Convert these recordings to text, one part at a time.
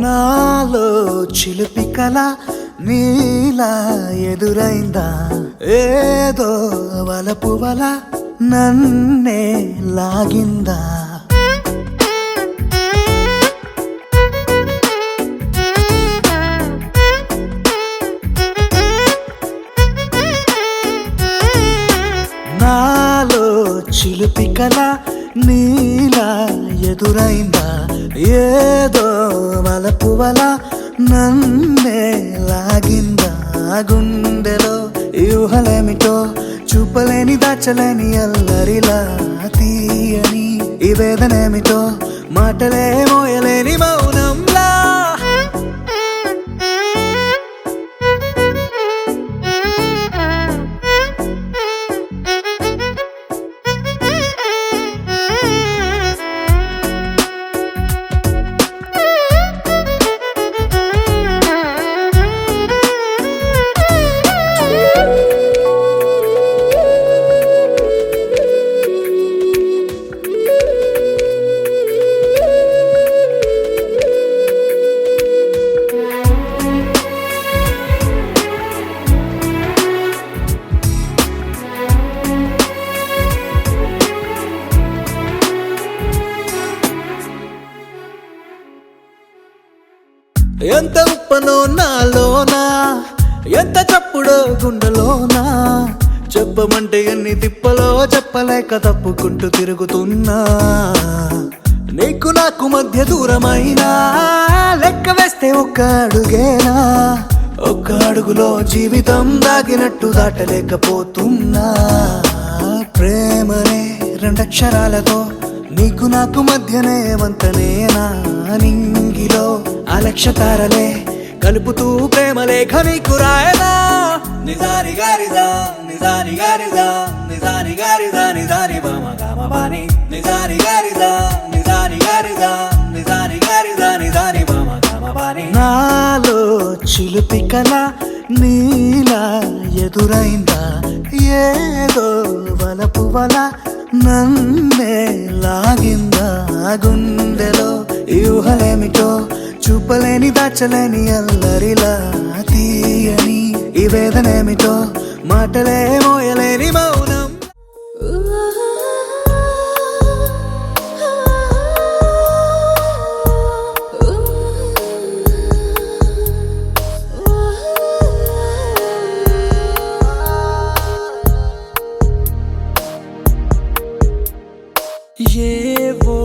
నాలో చిలిపి కల నీలా ఎదురైందా ఏదో వలపు వల నన్నే లాగిందా నాలో చిలిపి కల నీలా ఎదురైందా ఏదో వలపు వల నన్నే లాగిందా గుండెలో ఊహలేమిటో చూపలేని దాచలేని అల్లరిలా తీయని ఈ వేదనేమిటో మాటలే మోయలేని మౌనంలా ఎంత ఉప్పనో నాలోనా ఎంత చప్పుడో గుండెలోనా చెప్పమంటే ఎన్ని తిప్పలో చెప్పలేక తప్పుకుంటూ తిరుగుతున్నా నీకు నాకు మధ్య దూరమైనా లెక్క వేస్తే ఒక్క అడుగేనా ఒక్క అడుగులో జీవితం దాగినట్టు దాటలేకపోతున్నా ప్రేమనే రెండక్షరాలతో నీకు నాకు మధ్యనే వంతనేనా నింగిలో అలక్ష తారలే కలుపుతూ ప్రేమ లేఖ నీకు రాయదా నిజాని గారిదా నిజాని గారిదా నిజాని గారిదా నిజాని బామ గామ బాని నిజాని గారిదా నిజాని గారిదా నిజాని గారిదా నిజాని బామ గామ బాని నాలో చిలిపి కల నీలా ఎదురైందా ఏదో వలపు వల నన్నే లాగిందా గుండెలో ఊహలేమిటో చూపలేని దాచలేని అల్లరిలా తీయని ఈ వేదనేమిటో మాటలే మోయలేని మౌనం ఏవో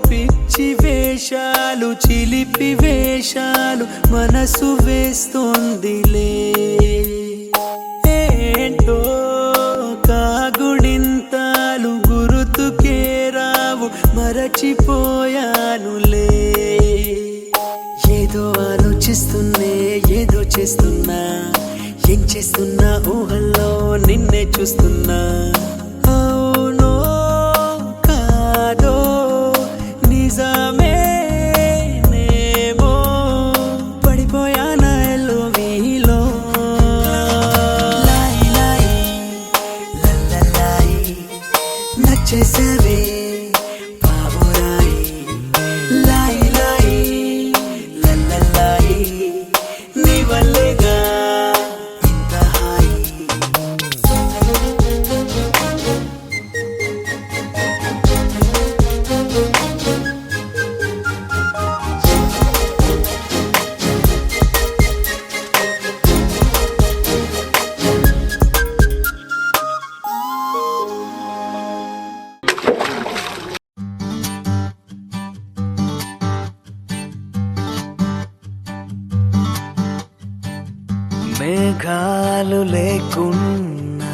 పిచ్చి వేషాలు చిలిపి వేషాలు మనసు వేస్తోందిలే ఏంటో కాగుడింతాలు గుర్తుకే రావు మరచిపోయానులే ఏదో ఆలోచిస్తున్నే ఏదో చేస్తున్నా ఏం చేస్తున్నా ఊహల్లో నిన్నే చూస్తున్నా అవునో కాదో నిజమేనేమో పడిపోయానా ఎల్లువీలో లాయి లాయి లల్లలాయి నచ్చేసావే బాబురాయి లాయి లాయి లల్లలాయి నీ వల్లేగా ఇంత హాయి మేఘాలు లేకున్నా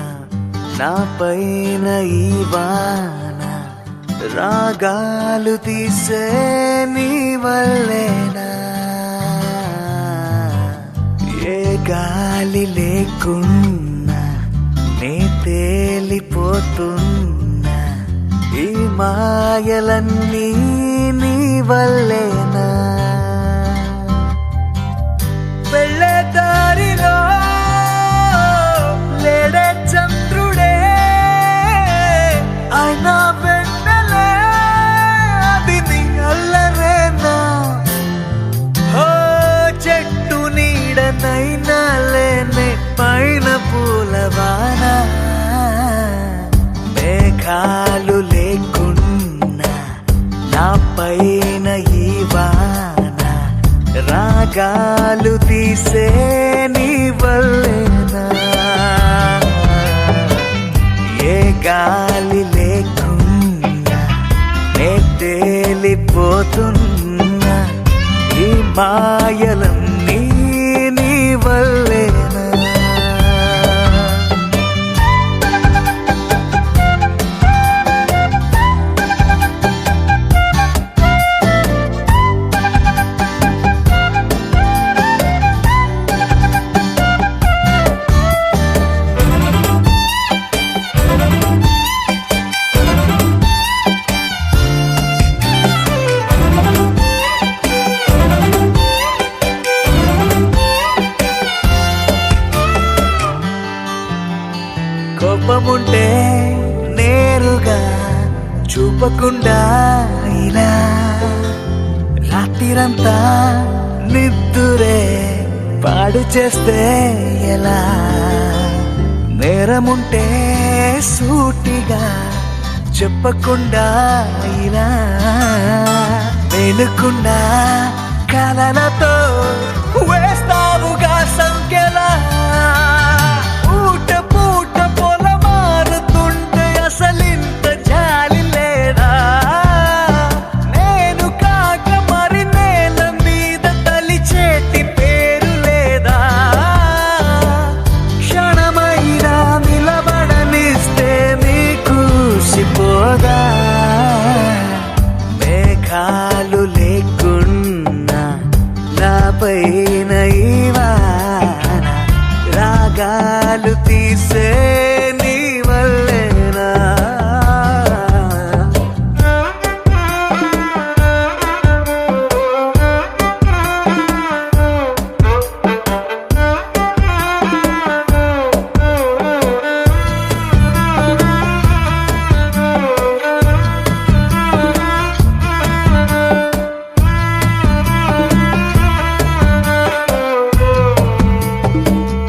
నా పైన ఈ వాన రాగాలు తీసే నీ వల్లేనా ఏ గాలి లేకున్నా నే తేలిపోతున్నా ఈ మాయలన్నీ నీ వల్లేనా వెళ్ళే దారిలో లేడే చంద్రుడే అయినా వెన్నెలే అది నీ అల్లరేనా మేఘాలు లేకున్నా నా పైన ఈ వాన రాగాలు తీసే నీ వల్లేనా ఏ గాలి లేకున్నా నే తేలిపోతున్నా ఈ మాయలన్నీ నీ వల్లేనా కోపముంటే నేరుగా చూపకుండా ఇలా రాత్రిరంతా నిద్దురే పాడు చేస్తే ఎలా నేరముంటే సూటిగా చెప్పకుండా ఇలా మేలుకుండా కలలతో వేస్తావుగా సంఖ్యలా అసలింత జాలి లేదా నేను కాక మరి నేల మీద తలిచేటి పేరు లేదా క్షణమైనా నిలబడనిస్తే నీకూసిపోదా మేఘాలు లేకున్నా నా పైన ఈ వాన రాగాలు తీసే నీ వల్లేనా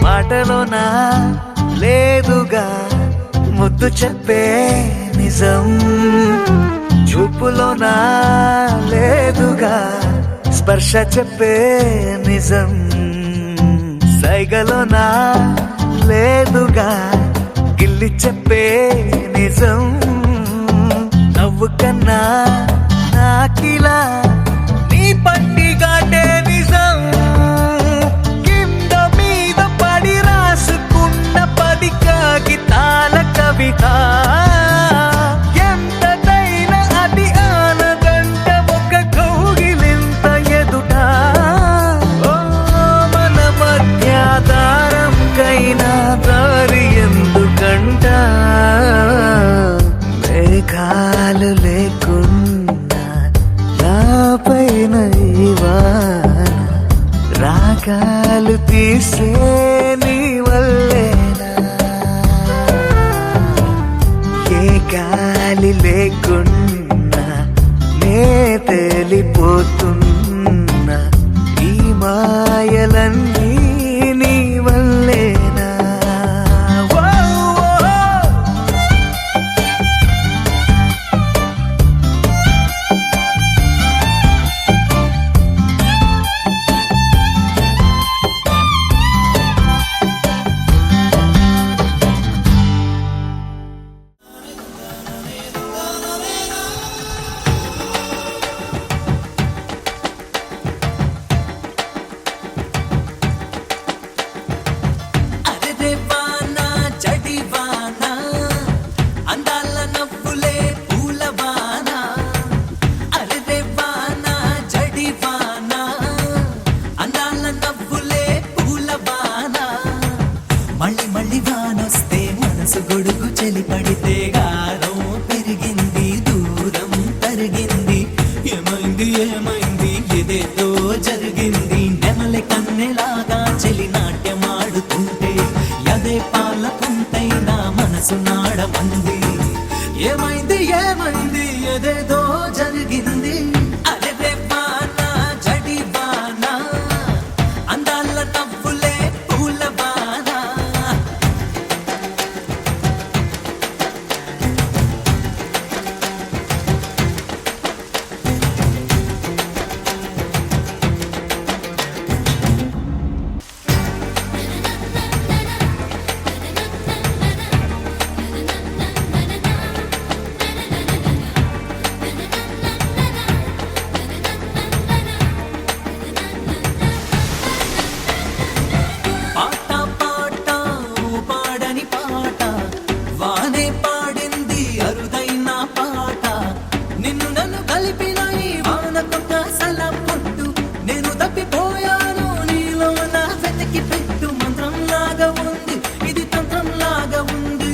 మాటలోనా లేదుగా ముద్దు చెప్పే నిజం చూపులోనా లేదుగా స్పర్శ చెప్పే నిజం సైగలోనా లేదుగా గిల్లి చెప్పే నిజం నవ్వు కన్నా నాకిలా నీ పట్టిగాటే నిజం కాగితాల కవిత ఎంతైనా అది ఆనదంట ఒక కౌగిలింత ఎదుట మన మధ్య దారంకైనా దారి ఎందుకంట మేఘాలు లేకున్నా నా పైన ఈ వాన రాగాలు తీసే నీ వల్లేనా గాలి లేకున్నా నే తేలిపోతున్నా ఈ మాయలన్నీ నీ వల్లేనా ఏమైంది ఏదేదో జరిగింది అరే రేపానా జడివానా అందాల నవ్వులే పూలవానా అందాల పుట్టు నేను తప్పిపోయాను నీలో నా వెతికి పెట్టు మంత్రం లాగా ఉంది ఇది తంత్రం లాగా ఉంది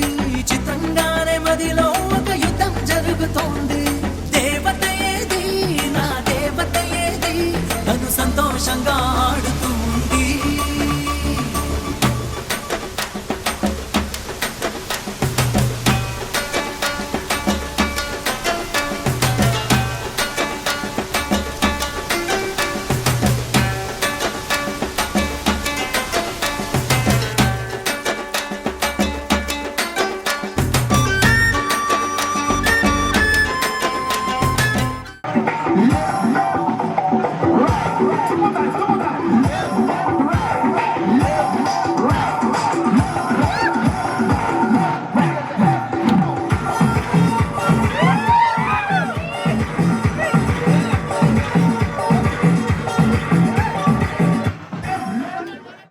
చిత్రంగానే మదిలో ఒక యుద్ధం జరుగుతోంది దేవత ఏది నా దేవత ఏది తను సంతోషంగా ఆడుతుంది